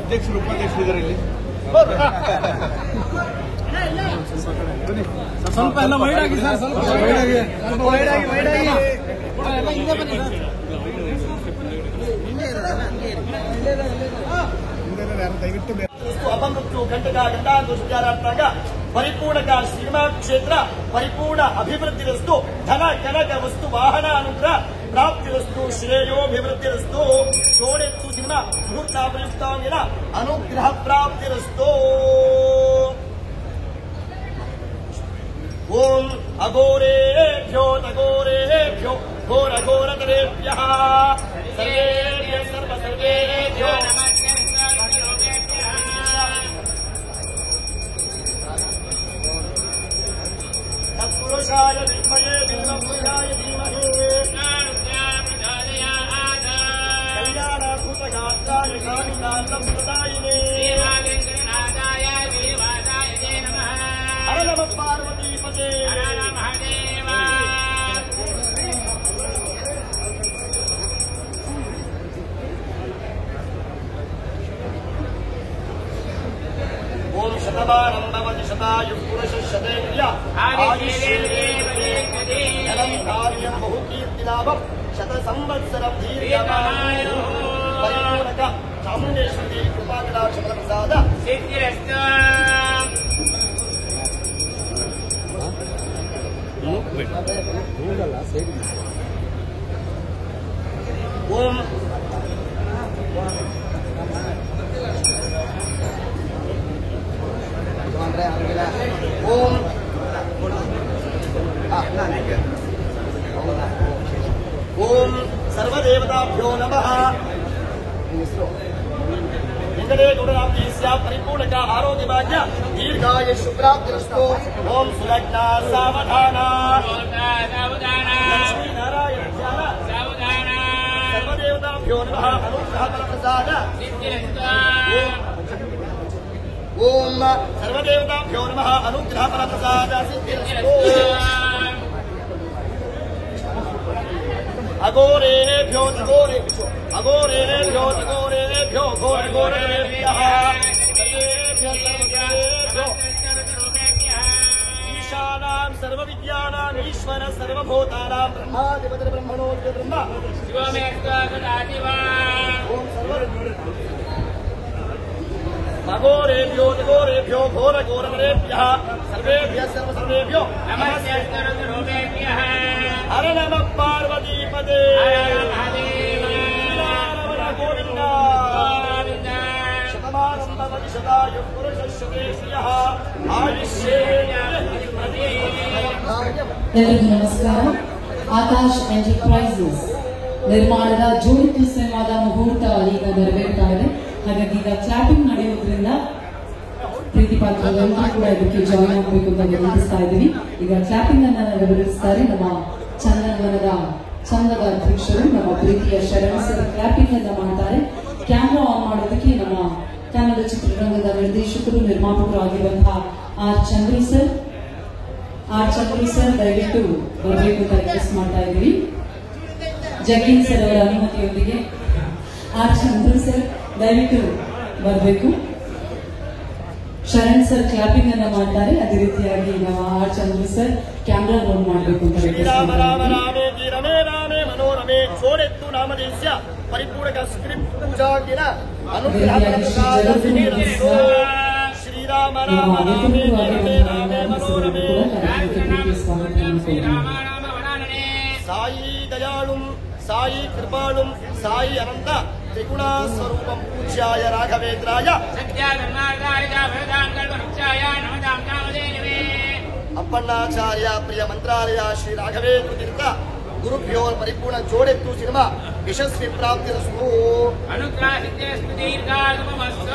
ಅಧ್ಯಕ್ಷರು ಉಪಾಧ್ಯಕ್ಷರಿದ್ದಾರೆ ಇಲ್ಲಿ ಸ್ವಲ್ಪ ಎಲ್ಲ ವೈಡ್ ಆಗಿ ಸರ್, ಸ್ವಲ್ಪ ವೈಡ್ ಆಗಿ ಹಿಂದೆ ಬನ್ನಿ ಸರ್. ಅಪಮೃತ್ಯು ಗಂಟಗ ಗಂಟಾಂಗುಷ್ಟಾರಾತ್ಮಕ ಪರಿಪೂರ್ಣಕ ಶ್ರೀಮಾನ್ ಕ್ಷೇತ್ರ ಪರಿಪೂರ್ಣ ಅಭಿವೃದ್ಧಿರಸ್ತು ಧನ ಕನಕ ವಸ್ತು ವಾಹನ ಅನುಗ್ರಹ ಪ್ರಾಪ್ತಿರಸ್ತು ಶ್ರೇಯೋಭಿವೃದ್ಧಿರಸ್ತು ಜೋಡೆತ್ತು ದಿನ ಮುಹೂರ್ತಾಭಿಷ್ಟಾಂಗಿನ ಅನುಗ್ರಹ ಪ್ರಾಪ್ತಿರಸ್ತು. ಓಂ ಅಘೋರೇಭ್ಯೋ ತಘೋರೇಭ್ಯೋ ಘೋರ ಘೋರತರೇಭ್ಯಃ ಸರ್ವೇಭ್ಯಃ ಸರ್ವೇಭ್ಯೋ तत्पुरुषाय विद्महे विष्णुपुरुषाय धीमहि कल्याणाभूतगात्राय कामितार्थप्रदायिने हर नमः पार्वतीपते ओम शतमानं भवति शतायुः पुरुषः शतेन्द्रिय आयुष्येवेन्द्रियं कार्यं बहुकीर्तिलाभं शतसंवत्सरं दीर्घमायुः परिपूर्णक चामुण्डेश्वरी कृपाकटाक्षप्रसाद सिद्धिरस्तु. ओम ओम ओम सर्वदेवताभ्यो नमः. परिपूर्ण का आरोग्य भाग्य दीर्घाय शुभ्राप्तिरस्तु. ओम सुलग्ना सावधाना लक्ष्मी नारायण ध्यान सर्वदेवताभ्यो नमः. अनुग्रह प्रसाद ओम सर्वदेवताभ्यो नमः. अनुग्रह प्रसाद सिद्धिरस्तु. अघोरेभ्यो तघोरेभ्यो अघोरेभ्यो तघोरेभ्यो घोर घोरेभ्यः ईशानां सर्वविद्यानां ईश्वर सर्वभूतानां ब्रह्माधिपति ब्रह्मणोऽस्य ब्रह्म अघोरेभ्यो तघोरेभ्यो घोर घोरेभ्यः सर्वेभ्यः सर्वेभ्यो नमस्ते. हर नमः पार्वतीपते गोविंद शतमानं भवति शतायुः पुरुषः शतेन्द्रियः ಎಲ್ಲರಿಗೂ ನಮಸ್ಕಾರ. ಆಕಾಶ್ ಎಂಟರ್ಪ್ರೈಸಸ್ ನಿರ್ಮಾಣದ ಜೋಡಿತು ಸಿನಿಮಾದ ಮುಹೂರ್ತ ಈಗ ನೆರವೇರ್ತಾ ಇದೆ. ಹಾಗಾಗಿ ಈಗ ಕ್ಲಾಪಿಂಗ್ ನಡೆಯುವುದರಿಂದ ಪ್ರೀತಿ ಪಾತ್ರರೆಲ್ಲರೂ ಕೂಡ ಇದಕ್ಕೆ ಜಾಯಿನ್ ಆಗಬೇಕು ಅಂತ ವಿನಂತಿಸ್ತಾ ಇದ್ದೀವಿ. ಈಗ ಕ್ಲಾಪಿಂಗ್ ಅನ್ನ ನೆರವೇರಿಸ್ತಾರೆ ನಮ್ಮ ಚಂದನವನದ ಚಂದದ ಅಧ್ಯಕ್ಷರು ನಮ್ಮ ಪ್ರೀತಿಯ ಶರಣ್ ಸರ್ ಕ್ಲಾಪಿಂಗ್ ಅನ್ನ ಮಾಡ್ತಾರೆ. ಕ್ಯಾಮ್ರಾ ಆನ್ ಮಾಡೋದಕ್ಕೆ ನಮ್ಮ ಕನ್ನಡ ಚಿತ್ರರಂಗದ ನಿರ್ದೇಶಕರು ನಿರ್ಮಾಪಕರು ಆಗಿರುವಂತಹ ಆರ್ ಚಂದ್ರು ಸರ್ ದಯವಿಟ್ಟು ಬರಬೇಕು ಅಂತ ರಿಕ್ವೆಸ್ಟ್ ಮಾಡ್ತಾ ಇದ್ದೀವಿ. ಜಗೀನ್ ಸರ್ ಅವರ ಅನುಮತಿಯೊಂದಿಗೆ ಆರ್ ಚಂದ್ರು ಸರ್ ದಯವಿಟ್ಟು ಬರಬೇಕು. ಶರಣ್ ಸರ್ ಕ್ಲಾಪಿಂಗ್ ಅನ್ನ ಮಾಡ್ತಾರೆ. ಅದೇ ರೀತಿಯಾಗಿ ನಾವು R Chandru sir camera roll ಮಾಡಬೇಕು ಅಂತ ರಾಮ ರಾಮ ರಾಮೇತಿ ರಮೇ ರಾಮೇ ಮನೋರಮೆ ಚೋಡೆತ್ತು ನಾಮದೇಶ್ಯ ಪರಿಪೂರ್ಣಕ ಸ್ಕ್ರಿಪ್ಟ್ ಪೂಜಾಗಿನ ಅನುಗ್ರಹ ಶ್ರೀರಾಮ ರಾಮ ರಾಮೇ ರಾಮೇ ಮನೋರಮೆ ಸಾಯಿ ದಯಾಳುಂ ಸಾಯಿ ಕೃಪಾಳುಂ ಸಾಯಿ ಅನಂತ ತ್ರಿಗುಣ ಸ್ವರೂಪಂ ಪೂಜ್ಯಾಯ ರಾಘವೇಂದ್ರಾಯ ಅಪ್ಪಣ್ಣಾಚಾರ್ಯ ಪ್ರಿಯ ಮಂತ್ರಾಲಯ ಶ್ರೀ ರಾಘವೇಂದ್ರ ತೀರ್ಥ ಗುರುಭ್ಯೋ ಪರಿಪೂರ್ಣ ಜೋಡೆತ್ತು ಸಿನಿಮಾ ಯಶಸ್ವಿ ಪ್ರಾಪ್ತಿರಸ್ತು. ಅನುಗ್ರಹ ಸಿದ್ಧೇಸ್ತು ದೀರ್ಘಾಯುಷ್ಮಸ್ತು.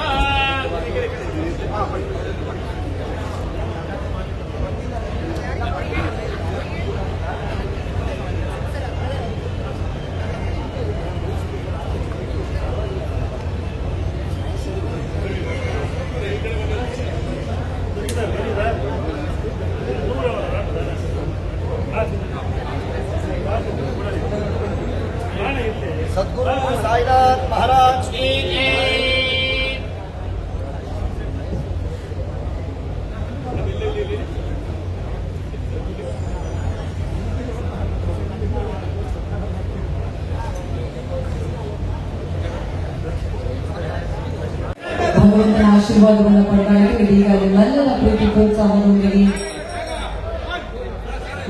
ಆಶೀರ್ವಾದವನ್ನು ಪಡ್ತಾ ಇದ್ದೀವಿ. ಈಗ ನಿಮ್ಮೆಲ್ಲರ ಪ್ರೀತಿ ಪ್ರೋತ್ಸಾಹದೊಂದಿಗೆ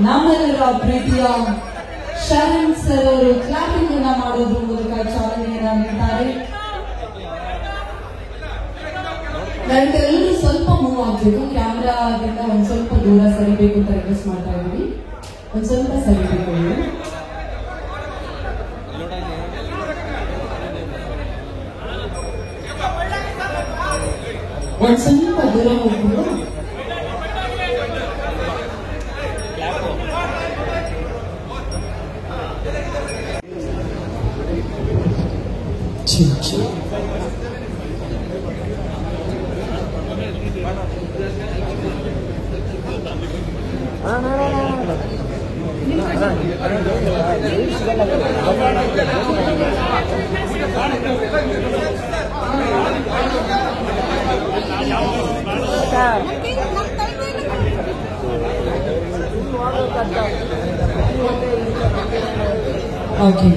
ನಮ್ಮೆಲ್ಲರ ಪ್ರೀತಿಯ ಶರಣ್ ಸರ್ ಅವರು ಕ್ಲಾಪಿಂಗ್ ಅನ್ನ ಮಾಡೋದ್ರ ಮೂಲಕ ಚಾಲನೆಯನ್ನ ನೀಡ್ತಾರೆ. ಎಲ್ಲರೂ ಸ್ವಲ್ಪ ಮೂವ್ ಆಗ್ಬೇಕು, ಕ್ಯಾಮ್ರಾದಿಂದ ಒಂದ್ ಸ್ವಲ್ಪ ದೂರ ಸರಿಬೇಕು ಅಂತ ರಿಕ್ವೆಸ್ಟ್ ಮಾಡ್ತಾ ಇದ್ದೀವಿ. ಒಂದ್ ಸ್ವಲ್ಪ ಸರಿಬೇಕು, ಒಂದ್ ಸ್ವಲ್ಪ ದೂರ ಹೋಗ್ಬೋದು. ಓಕೆ,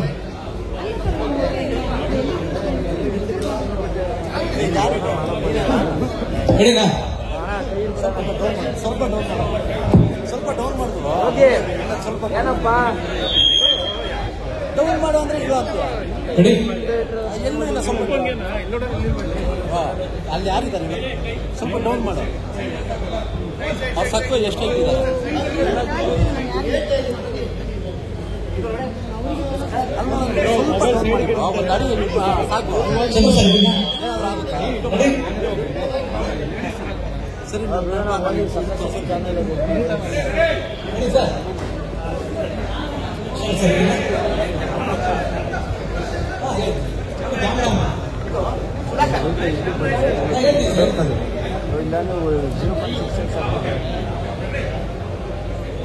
ಸ್ವಲ್ಪ ಡೌನ್ ಮಾಡುದು. ಸ್ವಲ್ಪ ಏನಪ್ಪ ಡೌನ್ ಮಾಡು ಅಂದ್ರೆ ಇದು ಅಂತ ಎಲ್ಲೂ ಇಲ್ಲ. ಸ್ವಲ್ಪ ಅಲ್ಲಿ ಯಾರಿದ್ದಾರೆ, ಸ್ವಲ್ಪ ಡೌನ್ ಮಾಡು. ಅವ್ರ ಸತ್ವ ಎಷ್ಟು ಇಟ್ಟಿದ್ದಾರೆ ಸ್ವಲ್ಪ ಡೌನ್ ಮಾಡಿ ಒಂದು ಅಡಿ ಸಾಕು. ಸರಿ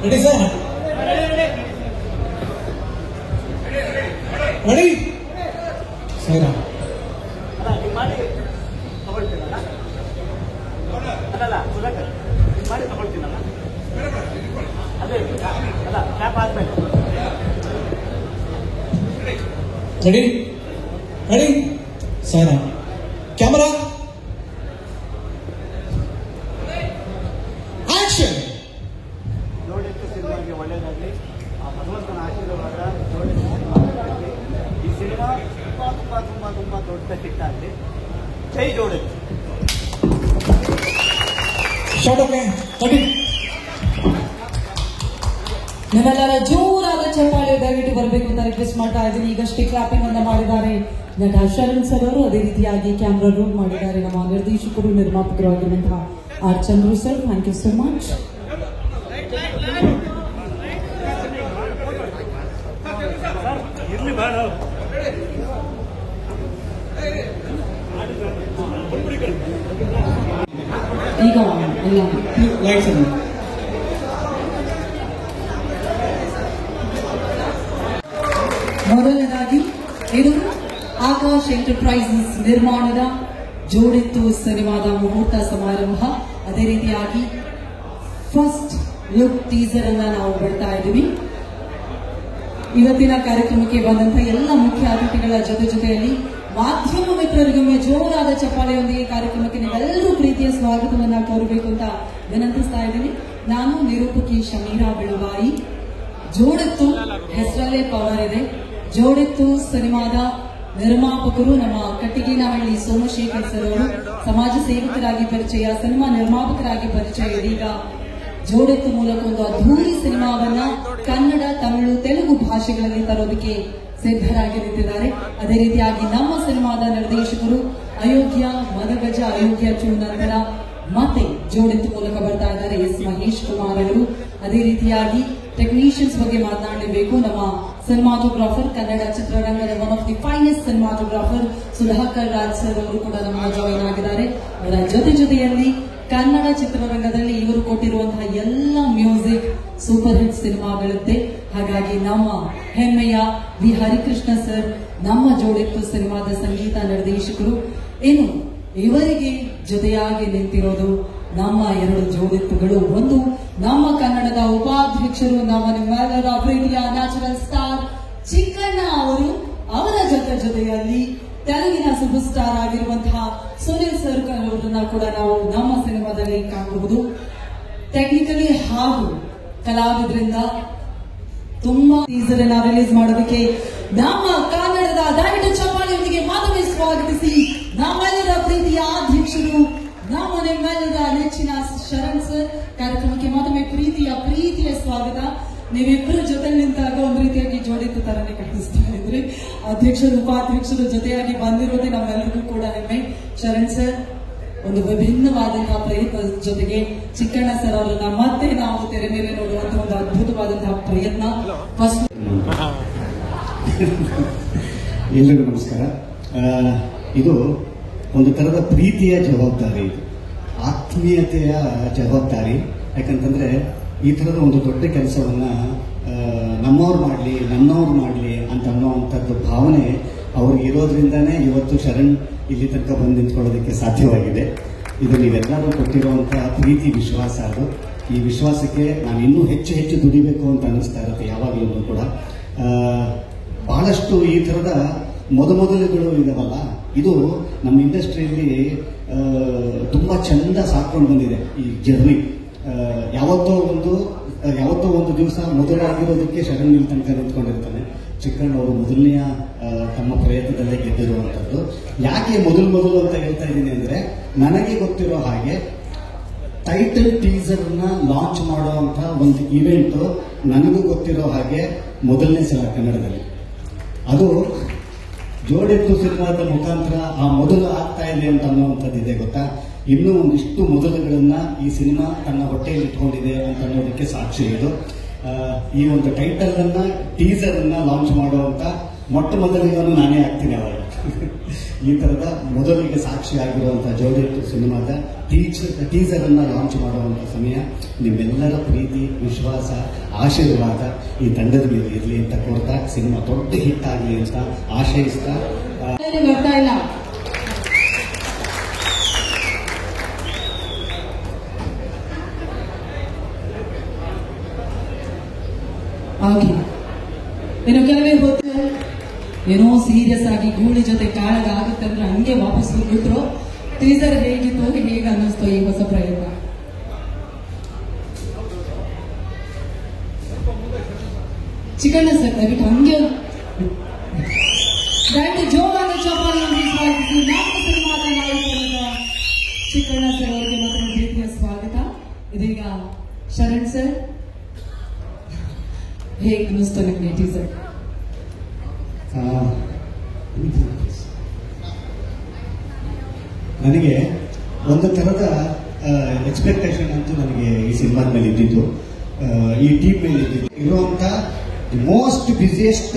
ready sir, ready sir. Ready ready sir, camera action. Jodettu ಸಿನಿಮಾಗೆ ಒಳ್ಳೆಯದಾಗಲಿ, ಆ ಭಗವಂತನ ಆಶೀರ್ವಾದ ಈ ಸಿನಿಮಾ ತುಂಬಾ ತುಂಬಾ ತುಂಬಾ ದೊಡ್ಡ ಹಿಟ್ ಆಗಲಿ. ಜೈ ಜೋಡೆತ್ತು. ನಿಮ್ಮೆಲ್ಲರ ಜೋರಾದ ಚಪ್ಪಾಳೆ ದಯವಿಟ್ಟು ಬರಬೇಕು ಅಂತ ರಿಕ್ವೆಸ್ಟ್ ಮಾಡ್ತಾ ಇದ್ದೀನಿ. ಈಗಷ್ಟೇ ಕ್ಲಾಪಿಂಗ್ ಅನ್ನ ಮಾಡಿದ್ದಾರೆ ನಟ ಶರಣ್ ಸರ್ ಅವರು. ಅದೇ ರೀತಿಯಾಗಿ ಕ್ಯಾಮ್ರಾ ರೋಲ್ ಮಾಡಿದ್ದಾರೆ ನಮ್ಮ ನಿರ್ದೇಶಕರು ನಿರ್ಮಾಪಕರು ಆಗಿರುವಂತಹ R Chandru sir. Thank you so much. ಈಗ ಎಲ್ಲ ಮೊದಲನೇದಾಗಿ ಇದು ಆಕಾಶ್ ಎಂಟರ್ಪ್ರೈಸಸ್ ನಿರ್ಮಾಣದ ಜೋಡೆತ್ತು ಸಿನಿಮಾದ ಮುಹೂರ್ತ ಸಮಾರಂಭ. ಅದೇ ರೀತಿಯಾಗಿ ಫಸ್ಟ್ ಲುಕ್ ಟೀಸರ್ ಅನ್ನ ನಾವು ಬಿಡ್ತಾ ಇದ್ದೀವಿ. ಇವತ್ತಿನ ಕಾರ್ಯಕ್ರಮಕ್ಕೆ ಬಂದಂತಹ ಎಲ್ಲ ಮುಖ್ಯ ಅತಿಥಿಗಳ ಜೊತೆಯಲ್ಲಿ ಮಾಧ್ಯಮ ಮಿತ್ರರಿಗೊಮ್ಮೆ ಜೋರಾದ ಚಪ್ಪಾಳೆಯೊಂದಿಗೆ ಕಾರ್ಯಕ್ರಮಕ್ಕೆ ನೀವೆಲ್ಲರೂ ಪ್ರೀತಿಯ ಸ್ವಾಗತವನ್ನ ಕೋರಬೇಕು ಅಂತ ವಿನಂತಿಸ್ತಾ ಇದ್ದೀನಿ. ನಾನು ನಿರೂಪಕಿ ಶಮೀರಾ ಬಿಳುವಾಯಿ. ಜೋಡೆತ್ತು ಹೆಸರಲ್ಲೇ ಪವರ್ ಇದೆ. ಜೋಡೆತ್ತು ಸಿನಿಮಾದ ನಿರ್ಮಾಪಕರು ನಮ್ಮ ಕಟ್ಟಿಗೇನಹಳ್ಳಿ ಸೋಮಶೇಖರ್ ಸರ್ ಅವರು. ಸಮಾಜ ಸೇವಕರಾಗಿ ಪರಿಚಯ, ಸಿನಿಮಾ ನಿರ್ಮಾಪಕರಾಗಿ ಪರಿಚಯ. ಇದೀಗ ಜೋಡೆತ್ತು ಮೂಲಕ ಒಂದು ಅದ್ಭುತ ಸಿನಿಮಾವನ್ನ ಕನ್ನಡ, ತಮಿಳು, ತೆಲುಗು ಭಾಷೆಗಳಲ್ಲಿ ತರೋದಕ್ಕೆ ಸಿದ್ಧರಾಗಿ ನಿಂತಿದ್ದಾರೆ. ಅದೇ ರೀತಿಯಾಗಿ ನಮ್ಮ ಸಿನಿಮಾದ ನಿರ್ದೇಶಕರು ಅಯೋಗ್ಯ, ಮದಗಜ, ಅಯೋಗ್ಯ 2 ನಂತರ ಮತ್ತೆ ಜೋಡೆತ್ತು ಮೂಲಕ ಬರ್ತಾ ಇದ್ದಾರೆ ಎಸ್ ಮಹೇಶ್ ಕುಮಾರ್ ಅವರು. ಅದೇ ರೀತಿಯಾಗಿ ಟೆಕ್ನಿಷಿಯನ್ಸ್ ಬಗ್ಗೆ ಮಾತನಾಡಲೇಬೇಕು. ನಮ್ಮ ಸಿನಿಮಾಟೋಗ್ರಾಫರ್, ಕನ್ನಡ ಚಿತ್ರರಂಗದ one of the finest cinematographer Sudhakar Raj sir ಅವರು ಕೂಡ ನಮ್ಮ ಜಾಯಿನ್ ಆಗಿದ್ದಾರೆ. ಅವರ ಜೊತೆಯಲ್ಲಿ ಕನ್ನಡ ಚಿತ್ರರಂಗದಲ್ಲಿ ಇವರು ಕೊಟ್ಟಿರುವಂತಹ ಎಲ್ಲ ಮ್ಯೂಸಿಕ್ ಸೂಪರ್ ಹಿಟ್ ಸಿನಿಮಾಗಳಿರುತ್ತೆ. ಹಾಗಾಗಿ ನಮ್ಮ ಹೆಮ್ಮೆಯ ವಿ ಹರಿಕೃಷ್ಣ ಸರ್ ನಮ್ಮ ಜೋಡೆತ್ತು ಸಿನಿಮಾದ ಸಂಗೀತ ನಿರ್ದೇಶಕರು. ಇನ್ನು ಇವರಿಗೆ ಜೊತೆಯಾಗಿ ನಿಂತಿರೋದು ನಮ್ಮ 2 ಜೋಡೆತ್ತುಗಳು. ಒಂದು ನಮ್ಮ ಕನ್ನಡದ ಉಪಾಧ್ಯಕ್ಷರು, ನಮ್ಮ ನಿಮ್ಮೆಲ್ಲರ ಪ್ರೀತಿಯ ನ್ಯಾಚುರಲ್ ಸ್ಟಾರ್ ಚಿಕ್ಕಣ್ಣ ಅವರು. ಅವರ ಜೊತೆಯಲ್ಲಿ ತೆಲುಗಿನ ಸೂಪರ್ ಸ್ಟಾರ್ ಆಗಿರುವಂತಹ ಸುನಿಲ್ ಸರ್ ಅವರನ್ನ ಕೂಡ ನಾವು ನಮ್ಮ ಸಿನಿಮಾದಲ್ಲಿ ಕಾಣಬಹುದು. ಟೆಕ್ನಿಕಲಿ ಹಾಗೂ ಕಲಾವಿದರಿಂದ ತುಂಬಾ ಟೀಸರ್ ಅನ್ನ ರಿಲೀಸ್ ಮಾಡೋದಕ್ಕೆ ನಮ್ಮ ಕನ್ನಡದ ದಯವಿಟ್ಟು ಚಪ್ಪಾಳೆಯೊಂದಿಗೆ ಮತ್ತೊಮ್ಮೆ ಸ್ವಾಗತಿಸಿ ನಮ್ಮೆಲ್ಲರ ಪ್ರೀತಿಯ ಅಧ್ಯಕ್ಷರು, ನಮ್ಮ ನಿಮ್ಮೆಲ್ಲರ ನೆಚ್ಚಿನ ಶರಣ್ ಸರ್ ಕಾರ್ಯಕ್ರಮಕ್ಕೆ ಮತ್ತೊಮ್ಮೆ ಪ್ರೀತಿಯ ಸ್ವಾಗತ. ನೀವಿಬ್ಬರು ಜೊತೆ ನಿಂತಾಗ ಒಂದು ರೀತಿಯಾಗಿ ಜೋಡಿತು ತರನೇ ಕಾಣಿಸ್ತಾ ಇದ್ರಿ. ಅಧ್ಯಕ್ಷರು ಉಪಾಧ್ಯಕ್ಷರು ಜೊತೆಯಾಗಿ ಬಂದಿರೋದೇ ನಮ್ಮೆಲ್ಲರಿಗೂ ಕೂಡ ಹೆಮ್ಮೆ. ಶರಣ್ ಸರ್ ಒಂದು ವಿಭಿನ್ನವಾದಂತಹ ಪ್ರಯತ್ನ ಜೊತೆಗೆ ಚಿಕ್ಕಣ್ಣ ಸರ್ ಅವರನ್ನ ಮತ್ತೆ ನಾವು ತೆರೆ ಮೇಲೆ ನೋಡುವಂತಹ ಒಂದು ಅದ್ಭುತವಾದಂತಹ ಪ್ರಯತ್ನ. ಫಸ್ಟ್ ಎಲ್ಲರಿಗೂ ನಮಸ್ಕಾರ. ಇದು ಒಂದು ತರದ ಪ್ರೀತಿಯ ಜವಾಬ್ದಾರಿ, ಇದು ಆತ್ಮೀಯತೆಯ ಜವಾಬ್ದಾರಿ. ಯಾಕಂತಂದ್ರೆ ಈ ತರದ ಒಂದು ದೊಡ್ಡ ಕೆಲಸವನ್ನ ನಮ್ಮವ್ರು ಮಾಡಲಿ ನನ್ನವ್ರು ಮಾಡಲಿ ಅಂತ ಅನ್ನೋವಂಥದ್ದು ಭಾವನೆ ಅವ್ರಿಗೆ ಇರೋದ್ರಿಂದಾನೇ ಇವತ್ತು ಶರಣ್ ಇಲ್ಲಿ ತನಕ ಬಂದು ನಿಂತ್ಕೊಳ್ಳೋದಕ್ಕೆ ಸಾಧ್ಯವಾಗಿದೆ. ಇದು ನೀವೆಲ್ಲರೂ ಕೊಟ್ಟಿರುವಂತಹ ಪ್ರೀತಿ ವಿಶ್ವಾಸ. ಅದು ಈ ವಿಶ್ವಾಸಕ್ಕೆ ನಾನು ಇನ್ನೂ ಹೆಚ್ಚು ಹೆಚ್ಚು ದುಡಿಬೇಕು ಅಂತ ಅನ್ನಿಸ್ತಾ ಇರುತ್ತೆ ಯಾವಾಗಲೂ ಕೂಡ. ಬಹಳಷ್ಟು ಈ ಥರದ ಮೊದಲುಗಳು ಇದಾವಲ್ಲ, ಇದು ನಮ್ಮ ಇಂಡಸ್ಟ್ರಿಯಲ್ಲಿ ತುಂಬ ಚಂದ ಸಾಕೊಂಡು ಬಂದಿದೆ ಈ ಜರ್ನಿ. ಯಾವತ್ತೋ ಒಂದು ದಿವಸ ಮೊದಲಾಗಿರೋದಕ್ಕೆ ಶರಣ್ ಇಲ್ಲಿ ತನಕ ನಿಂತ್ಕೊಂಡಿರ್ತಾನೆ. ಚಿಕ್ಕಣ್ಣ ಅವರು ಮೊದಲನೆಯ ತಮ್ಮ ಪ್ರಯತ್ನದಲ್ಲೇ ಗೆದ್ದಿರುವಂಥದ್ದು. ಯಾಕೆ ಮೊದಲು ಅಂತ ಹೇಳ್ತಾ ಇದ್ದೀನಿ ಅಂದರೆ, ನನಗೆ ಗೊತ್ತಿರೋ ಹಾಗೆ ಟೈಟಲ್ ಟೀಸರ್ನ ಲಾಂಚ್ ಮಾಡುವಂಥ ಒಂದು ಇವೆಂಟು ನನಗೂ ಗೊತ್ತಿರೋ ಹಾಗೆ ಮೊದಲನೇ ಸಲ ಕನ್ನಡದಲ್ಲಿ. ಅದು ಜೋಡೆತ್ತು ಸಿನಿಮಾದ ಮುಖಾಂತರ ಆ ಮೊದಲು ಆಗ್ತಾ ಇದೆ ಅಂತ ಅನ್ನುವಂಥದ್ದಿದೆ ಗೊತ್ತಾ. ಇನ್ನೂ ಒಂದಿಷ್ಟು ಮೊದಲುಗಳನ್ನ ಈ ಸಿನಿಮಾ ತನ್ನ ಹೊಟ್ಟೆಯಲ್ಲಿ ಇಟ್ಕೊಂಡಿದೆ ಅಂತ ಅನ್ನೋದಕ್ಕೆ ಸಾಕ್ಷಿ ಇದು. ಈ ಒಂದು ಟೈಟಲ್ ಅನ್ನ ಟೀಸರ್ ಅನ್ನ ಲಾಂಚ್ ಮಾಡುವಂತ ಮೊದಲಿಗನು ನಾನೇ ಆಗ್ತೀನಿ ಅವಾಗ. ಈ ತರದ ಮೊದಲಿಗೆ ಸಾಕ್ಷಿ ಆಗಿರುವಂತಹ ಜೋಡೆತ್ತು ಸಿನಿಮಾದ ಟೀಸರ್ ಅನ್ನ ಲಾಂಚ್ ಮಾಡುವಂತ ಸಮಯ. ನಿಮ್ಮೆಲ್ಲರ ಪ್ರೀತಿ ವಿಶ್ವಾಸ ಆಶೀರ್ವಾದ ಈ ತಂಡದ ಮೇಲೆ ಇರಲಿ ಅಂತ ಕೊಡ್ತಾ, ಸಿನಿಮಾ ದೊಡ್ಡ ಹಿಟ್ ಆಗಲಿ ಅಂತ ಆಶಯಿಸ್ತಾ. ಬರ್ತಾ ಇಲ್ಲ ಇನ್ನು ಕೆಲವೇ ಹೊತ್ತು ಏನೋ ಸೀರಿಯಸ್ ಆಗಿ ಗೂಳಿ ಜೊತೆ ಕಾಳಗ ಆಗುತ್ತೆ ಅಂದ್ರೆ ಹಂಗೆ ವಾಪಸ್ ಹೋಗ್ಬಿಟ್ರು. ಟೀಸರ್ ಹೇಗಿತ್ತು, ಹೇಗೆ ಅನ್ನಿಸ್ತು ಈ ಹೊಸ ಪ್ರಯತ್ನ? ಚಿಕ್ಕಣ್ಣ ಸರ್ ದಯವಿಟ್ಟು ಹಂಗೆ ದಯವಿಟ್ಟು ಜೋರಾದ ಚಪ್ಪಾಳೆಯನ್ನು ಸ್ವಾಗತಿಸಿ ನಮ್ಮ ಸಿನಿಮಾದ ನಾಯಕರಾದ ಚಿಕ್ಕಣ್ಣ ಸರ್ ಅವರಿಗೆ ಮಾತ್ರ ಪ್ರೀತಿಯ ಸ್ವಾಗತ. ಇದೀಗ ಶರಣ್ ಸರ್, ಹೇಗೆ ಅನ್ನಿಸ್ತು ನಿಮಗೆ ಟೀಸರ್? ನನಗೆ ಒಂದು ಥರದ ಎಕ್ಸ್ಪೆಕ್ಟೇಷನ್ ಅಂತೂ ನನಗೆ ಈ ಸಿನಿಮಾದ ಮೇಲೆ ಇದ್ದಿದ್ದು, ಈ ಟೀಮ್ ಮೇಲೆ ಇದ್ದಿದ್ದು. ಇರುವಂಥ ಮೋಸ್ಟ್ ಬಿಸಿಯೆಸ್ಟ್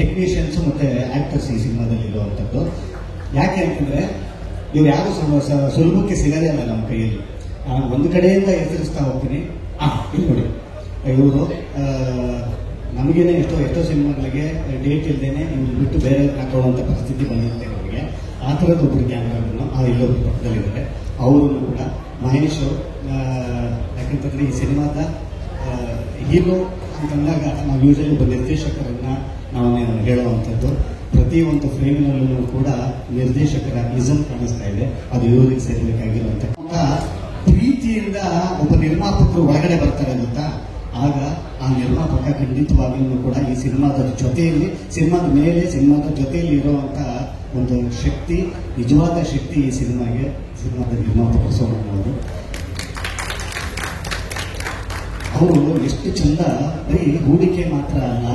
ಟೆಕ್ನಿಷಿಯನ್ಸ್ ಮತ್ತೆ ಆಕ್ಟರ್ಸ್ ಈ ಸಿನಿಮಾದಲ್ಲಿ ಇರುವಂಥದ್ದು. ಯಾಕೆ ಅಂತಂದ್ರೆ ಇವ್ರು ಯಾರು ಸುಲಭಕ್ಕೆ ಸಿಗದೇ ಇಲ್ಲ ನಮ್ಮ ಕೈಯಲ್ಲಿ. ನಾನು ಒಂದು ಕಡೆಯಿಂದ ಎದುರಿಸ್ತಾ ಹೋಗ್ತೀನಿ. ಇಲ್ಲಿ ನೋಡಿ, ಇವರು ನಮಗೇನೆ ಎಷ್ಟೋ ಸಿನಿಮಾಗಳಿಗೆ ಡೇಟ್ ಇಲ್ಲದೇನೆ ಇವ್ರು ಬಿಟ್ಟು ಬೇರೆ ಹಾಕೊಳ್ಳುವಂಥ ಪರಿಸ್ಥಿತಿ ಬಂದಿರುತ್ತೆ ನಮಗೆ. ಆ ಥರದ್ದೊಬ್ಬರು ಕ್ಯಾಮ್ರಾವನ್ನು ಇಲ್ಲೊಬ್ಬರು ಪಕ್ಕದಲ್ಲಿದ್ದಾರೆ. ಅವರು ಕೂಡ ಮಹೇಶ್, ಯಾಕಂತಂದ್ರೆ ಈ ಸಿನಿಮಾದ ಹೀರೋ ಅಂತಂದಾಗ ನಾವು ಯೂಶಲಿ ಒಬ್ಬ ನಿರ್ದೇಶಕರನ್ನ ನಾವು ಹೇಳುವಂಥದ್ದು. ಪ್ರತಿಯೊಂದು ಫ್ರೇಮಿನಲ್ಲೂ ಕೂಡ ನಿರ್ದೇಶಕರ ಇಸಮ್ ಕಾಣಿಸ್ತಾ ಇದೆ. ಅದು ಇವರಿಗೆ ಸೇರಬೇಕಾಗಿರುವಂಥ ಪ್ರೀತಿಯಿಂದ ಒಬ್ಬ ನಿರ್ಮಾಪಕರು ಒಳಗಡೆ ಬರ್ತಾರೆ ಗೊತ್ತಾ. ಆಗ ಆ ನಿರ್ಮಾಪಕ ಖಂಡಿತವಾಗಿಯೂ ಕೂಡ ಈ ಸಿನಿಮಾದ ಜೊತೆಯಲ್ಲಿ, ಸಿನಿಮಾದ ಮೇಲೆ, ಸಿನಿಮಾದ ಜೊತೆಯಲ್ಲಿ ಇರುವಂತ ಒಂದು ಶಕ್ತಿ, ನಿಜವಾದ ಶಕ್ತಿ ಈ ಸಿನಿಮಾದ ನಿರ್ಮಾಪಕ ಸೋಮಣ್ಣವರು. ಅವರು ಎಷ್ಟು ಚಂದ ಬರೀ ಹೂಡಿಕೆ ಮಾತ್ರ ಅಲ್ಲ,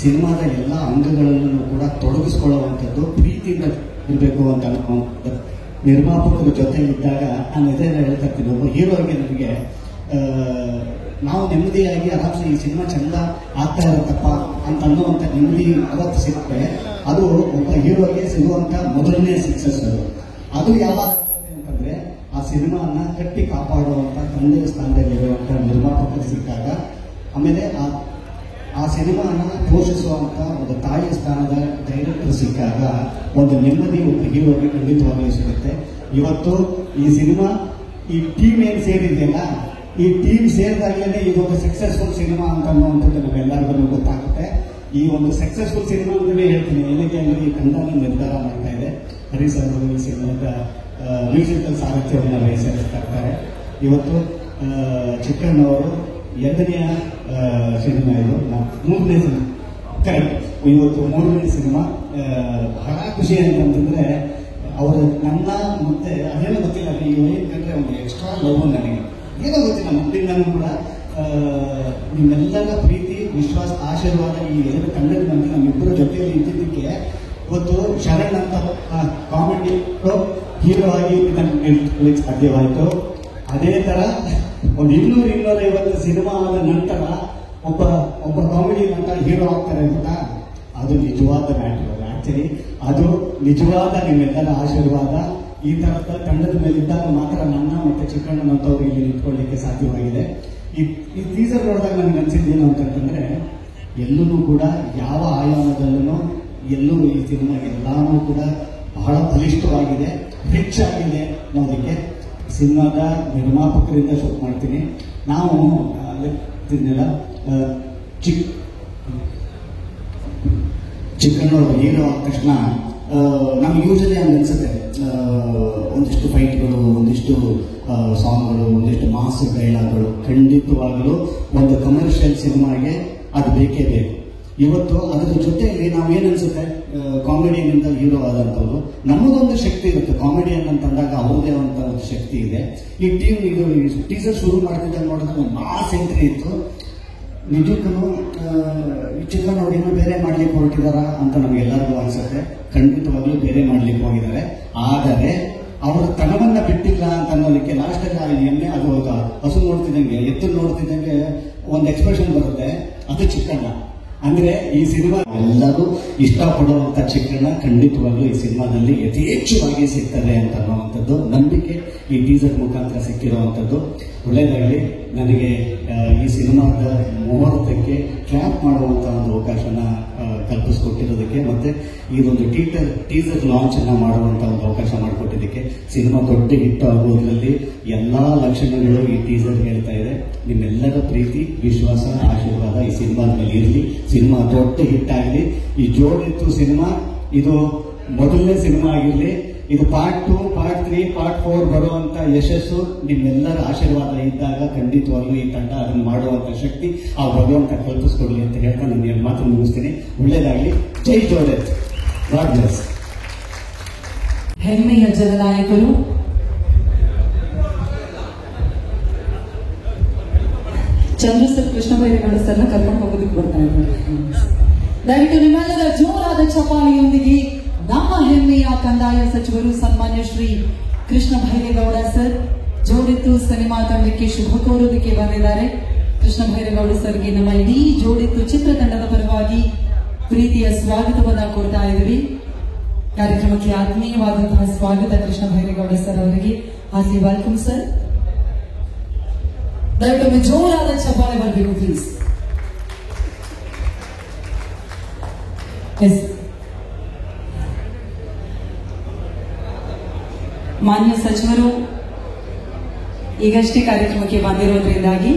ಸಿನಿಮಾದ ಎಲ್ಲ ಅಂಗಗಳಲ್ಲೂ ಕೂಡ ತೊಡಗಿಸ್ಕೊಳ್ಳುವಂಥದ್ದು, ಪ್ರೀತಿಯಿಂದ ಇರಬೇಕು ಅಂತ ನಿರ್ಮಾಪಕರ ಜೊತೆ ಇದ್ದಾಗ ನಾನು ಇದನ್ನ ಹೇಳ್ತಾ ಇರ್ತೀನಿ. ಒಬ್ಬ ಹೀರೋಗೆ ನಮಗೆ ನಾವು ನೆಮ್ಮದಿಯಾಗಿ ಆರಾಮ್ಸೆ ಈ ಸಿನಿಮಾ ಚಂದ ಆಗ್ತಾ ಇರುತ್ತಪ್ಪ ಅಂತ ಅನ್ನುವಂಥ ನೆಮ್ಮದಿ ಅವತ್ತು ಸಿಗುತ್ತೆ. ಅದು ಒಬ್ಬ ಹೀರೋಗೆ ಸಿಗುವಂತ ಮೊದಲನೇ ಸಕ್ಸಸ್. ಅದು ಯಾವಾಗ ಅಂತಂದ್ರೆ ಆ ಸಿನಿಮಾನ ಕಟ್ಟಿ ಕಾಪಾಡುವಂತ ತಂದೆಯ ಸ್ಥಾನದಲ್ಲಿರುವಂತ ನಿರ್ಮಾಪಕರು ಸಿಕ್ಕಾಗ, ಆಮೇಲೆ ಆ ಸಿನಿಮಾನ ಪೋಷಿಸುವಂತ ಒಂದು ತಾಯಿಯ ಸ್ಥಾನದ ಡೈರೆಕ್ಟರ್ ಸಿಕ್ಕಾಗ ಒಂದು ನೆಮ್ಮದಿ ಒಬ್ಬ ಹೀರೋಗೆ ಖಂಡಿತವಾಗಿಯೂ ಸಿಗುತ್ತೆ. ಇವತ್ತು ಈ ಸಿನಿಮಾ ಈ ಟೀಮ್ ಏನ್ ಸೇರಿದೆಯಲ್ಲ, ಈ ಟೀಮ್ ಸೇರಿದಾಗಲೇ ಇದೊಂದು ಸಕ್ಸಸ್ಫುಲ್ ಸಿನಿಮಾ ಅಂತ ಅನ್ನುವಂಥದ್ದು ನಮ್ಮೆಲ್ಲರಿಗೂ ಗೊತ್ತಾಗುತ್ತೆ. ಈ ಒಂದು ಸಕ್ಸಸ್ಫುಲ್ ಸಿನಿಮಾ ಅಂತಲೇ ಹೇಳ್ತೀನಿ. ಏನಕ್ಕೆ ಅಂದರೆ ಈ ತಂಡ ನಿರ್ಧಾರ ಮಾಡ್ತಾ ಇದೆ. ಹರೀಶ್ ಅವರು ಈ ಸಿನಿಮಾದ ಮ್ಯೂಸಿಕಲ್ ಸಾರಥ್ಯವನ್ನು ವಹಿಸಿರ್ತಾರೆ. ಇವತ್ತು ಚಿಕ್ಕಣ್ಣವರು 2ನೇ ಸಿನಿಮಾ, ಇದು 3ನೇ ಸಿನಿಮಾ, ಕರೆಕ್ಟ್, ಇವತ್ತು 3ನೇ ಸಿನಿಮಾ. ಬಹಳ ಖುಷಿ ಅಂತಂತಂದ್ರೆ ಅವರು ನನ್ನ ಮತ್ತೆ ಅದೇನೋ ಗೊತ್ತಿಲ್ಲ, ಈ ವೈದ್ಯಂದ್ರೆ ಒಂದು ಎಕ್ಸ್ಟ್ರಾ ಲವ್ ನನಗೆ ಏನೋ ಗೊತ್ತಿಲ್ಲ. ಮೊದಲಿಂದನೂ ಕೂಡ ನಿಮ್ಮೆಲ್ಲರ ಪ್ರೀತಿ, ವಿಶ್ವಾಸ, ಆಶೀರ್ವಾದ ಈ 2 ತಂಡದ ನಂತರ ನಮ್ಮಿಬ್ಬರ ಜೊತೆಯಲ್ಲಿ ಇದ್ದಿದ್ದಕ್ಕೆ ಇವತ್ತು ಶರಣ್ ಅಂತ ಕಾಮಿಡಿ ಹೀರೋ ಆಗಿ ನಿಲ್ಸ್ಕೊಳ್ಳಿಕ್ಕೆ ಸಾಧ್ಯವಾಯಿತು. ಅದೇ ತರ ಒಂದು 200-250 ಸಿನಿಮಾ ಆದ ನಂತರ ಒಬ್ಬ ಕಾಮಿಡಿ ನಟ ಹೀರೋ ಆಗ್ತಾರೆ ಅಂತ ಅದು ನಿಜವಾದ ಮ್ಯಾಟರ್. ಆಕ್ಚುಲಿ ಅದು ನಿಜವಾದ ನಿಮ್ಮೆಲ್ಲರ ಆಶೀರ್ವಾದ. ಈ ತರದ ತಂಡದ ಮೇಲಿದ್ದಾಗ ಮಾತ್ರ ನನ್ನ ಮತ್ತೆ ಚಿಕ್ಕಣ್ಣನಂತವ್ರು ಇಲ್ಲಿ ನಿಂತ್ಕೊಳ್ಳಿಕ್ಕೆ ಸಾಧ್ಯವಾಗಿದೆ. ಈ ಟೀಸರ್ ನೋಡಿದಾಗ ನನಗೆ ಅನ್ಸಿದ್ದೇನು ಅಂತಂದ್ರೆ, ಎಲ್ಲೂ ಕೂಡ ಯಾವ ಆಯಾಮದಲ್ಲೂ ಎಲ್ಲೂ ಈ ಸಿನಿಮಾ ಎಲ್ಲಾನು ಕೂಡ ಬಹಳ ಬಲಿಷ್ಠವಾಗಿದೆ, ರಿಚ್ ಆಗಿದೆ ಅನ್ನೋದಕ್ಕೆ. ಸಿನಿಮಾದ ನಿರ್ಮಾಪಕರಿಂದ ಶೂಟ್ ಮಾಡ್ತೀನಿ ನಾವು. ಚಿಕ್ಕಣ್ಣವರು ಹೀರೋ ಆದ ತಕ್ಷಣ ನಮ್ಗೆ ಯೂಶಲಿ ಹಂಗೆ ಅನ್ಸುತ್ತೆ, ಒಂದಿಷ್ಟು ಫೈಟ್ಗಳು, ಒಂದಿಷ್ಟು ಸಾಂಗ್ಗಳು, ಒಂದಿಷ್ಟು ಮಾಸ್ ಡೈಲಾಗ್ಗಳು. ಖಂಡಿತವಾಗಲೂ ಒಂದು ಕಮರ್ಷಿಯಲ್ ಸಿನಿಮಾಗೆ ಅದು ಬೇಕೇ ಬೇಕು. ಇವತ್ತು ಅದರ ಜೊತೆಯಲ್ಲಿ ನಾವೇನು ಅನ್ಸುತ್ತೆ, ಕಾಮಿಡಿಯನ್ನಿಂದ ಹೀರೋ ಆದಂಥವ್ರು ನಮ್ಮದೊಂದು ಶಕ್ತಿ ಇರುತ್ತೆ. ಕಾಮಿಡಿಯನ್ ಅಂತಂದಾಗ ಅವ್ರದೇ ಅಂತ ಒಂದು ಶಕ್ತಿ ಇದೆ. ಈ ಟೀಸರ್ ಶುರು ಮಾಡ್ತಿದ್ದಾಗ ನೋಡಿದ್ರೆ ಒಂದು ಮಾಸ್ ಎಂಟ್ರಿ ಇತ್ತು. ನಿಜಕ್ಕೂ ಚಿಕ್ಕಣ್ಣವ್ರು ಇನ್ನೂ ಬೇರೆ ಮಾಡ್ಲಿಕ್ಕೆ ಹೊರಟಿದಾರ ಅಂತ ನಮ್ಗೆಲ್ಲರಿಗೂ ಅನ್ಸುತ್ತೆ. ಖಂಡಿತವಾಗ್ಲೂ ಬೇರೆ ಮಾಡ್ಲಿಕ್ಕೆ ಹೋಗಿದ್ದಾರೆ. ಆದರೆ ಅವರ ತನವನ್ನ ಬಿಟ್ಟಿಲ್ಲ ಅಂತ ಅನ್ನೋದಕ್ಕೆ ಲಾಸ್ಟಲ್ಲಿ ಎಮ್ಮೆ ಅದು ಹಸು ನೋಡ್ತಿದ್ದಂಗೆ, ಎತ್ತು ನೋಡ್ತಿದ್ದಂಗೆ ಒಂದು ಎಕ್ಸ್ಪ್ರೆಷನ್ ಬರುತ್ತೆ, ಅದು ಚಿಕ್ಕಣ್ಣ. ಅಂದ್ರೆ ಈ ಸಿನಿಮಾ ಎಲ್ಲರೂ ಇಷ್ಟಪಡುವಂತ ಚಿಕ್ಕಣ್ಣ ಖಂಡಿತವಾಗ್ಲೂ ಈ ಸಿನಿಮಾದಲ್ಲಿ ಯಥೇಚ್ಛವಾಗಿ ಸಿಗ್ತದೆ ಅಂತ ಅನ್ನುವಂಥದ್ದು ನಂಬಿಕೆ ಈ ಟೀಸರ್ ಮುಖಾಂತರ ಸಿಕ್ಕಿರುವಂಥದ್ದು. ಒಳ್ಳೆಯದಾಗಲಿ. ನನಗೆ ಈ ಸಿನಿಮಾದ ಮುಹೂರ್ತಕ್ಕೆ ಕ್ಲಾಪ್ ಮಾಡುವಂತ ಒಂದು ಅವಕಾಶನ ಕಲ್ಪಿಸ್ಕೊಟ್ಟಿರೋದಕ್ಕೆ, ಮತ್ತೆ ಈ ಒಂದು ಟೀಸರ್ ಲಾಂಚ್ ಅನ್ನ ಮಾಡುವಂತ ಒಂದು ಅವಕಾಶ ಮಾಡಿಕೊಟ್ಟಿದ್ದಕ್ಕೆ, ಸಿನಿಮಾ ದೊಡ್ಡ ಹಿಟ್ ಆಗೋದ್ರಲ್ಲಿ ಎಲ್ಲಾ ಲಕ್ಷಣಗಳು ಈ ಟೀಸರ್ ಹೇಳ್ತಾ ಇದೆ. ನಿಮ್ಮೆಲ್ಲರ ಪ್ರೀತಿ, ವಿಶ್ವಾಸ, ಆಶೀರ್ವಾದ ಈ ಸಿನಿಮಾದ ಮೇಲೆ ಇರಲಿ. ಸಿನಿಮಾ ದೊಡ್ಡ ಹಿಟ್ ಆಗಲಿ. ಈ ಜೋಡಿತ್ತು ಸಿನಿಮಾ ಇದು ಮೊದಲನೇ ಸಿನಿಮಾ ಆಗಿರಲಿ. ಇದು ಪಾರ್ಟ್ 2, ಪಾರ್ಟ್ 3, ಪಾರ್ಟ್ 4 ಬರುವಂತ ಯಶಸ್ಸು ನಿಮ್ಮೆಲ್ಲರ ಆಶೀರ್ವಾದ ಇದ್ದಾಗ ಖಂಡಿತವಾಗ್ಲೂ ಈ ತಂಡ ಅದನ್ನು ಮಾಡುವಂತ ಶಕ್ತಿ ಆ ಭಗವಂತ ಕಲ್ಪಿಸ್ಕೊಡ್ಲಿ ಅಂತ ಹೇಳ್ತಾ ನಾನು ಮಾತು ಮುಗಿಸ್ತೀನಿ. ಒಳ್ಳೇದಾಗಲಿ. ಜೈ ಜೋಡೆತ್. God bless. ಹೆಮ್ಮೆಯ ಜನನಾಯಕರು ಚಂದ್ರ ಸರ್, ಕೃಷ್ಣ ಬೈರೇಗೌಡ ಸರ್ನ ಕರ್ಕೊಂಡು ಹೋಗೋದಕ್ಕೆ ಬರ್ತಾ ಇದ್ದಾರೆ. ದಯವಿಟ್ಟು ನಿಮ್ಮೆಲ್ಲರ ಜೋರಾದ ಚಪ್ಪಾಳೆಯೊಂದಿಗೆ ನಮ್ಮ ಹೆಮ್ಮೆಯ ಕಂದಾಯ ಸಚಿವರು ಸನ್ಮಾನ್ಯ ಶ್ರೀ ಕೃಷ್ಣ ಬೈರೇಗೌಡ ಸರ್ ಜೋಡಿತ್ತು ಸಿನಿಮಾ ತಂಡಕ್ಕೆ ಶುಭ ಕೋರೋದಕ್ಕೆ ಬಂದಿದ್ದಾರೆ. ಕೃಷ್ಣ ಬೈರೇಗೌಡ ಸರ್ಗೆ ನಮ್ಮ ಇಡೀ ಜೋಡಿತ್ತು ಚಿತ್ರತಂಡದ ಪರವಾಗಿ ಪ್ರೀತಿಯ ಸ್ವಾಗತವನ್ನ ಕೊಡ್ತಾ ಇದ್ದೀವಿ. ಕಾರ್ಯಕ್ರಮಕ್ಕೆ ಆತ್ಮೀಯವಾದಂತಹ ಸ್ವಾಗತ ಕೃಷ್ಣ ಬೈರೇಗೌಡ ಸರ್ ಅವರಿಗೆ. ಹಾಸಿ ವೆಲ್ಕಮ್ ಸರ್. ದಯವಿಟ್ಟು ಜೋರಾದ ಚಪ್ಪಾಳೆ ಬರಬೇಕು ಪ್ಲೀಸ್. ಎಸ್, ಮಾನ್ಯ ಸಚಿವರು ಈಗಷ್ಟೇ ಕಾರ್ಯಕ್ರಮಕ್ಕೆ ಬಂದಿರೋದ್ರಿಂದಾಗಿ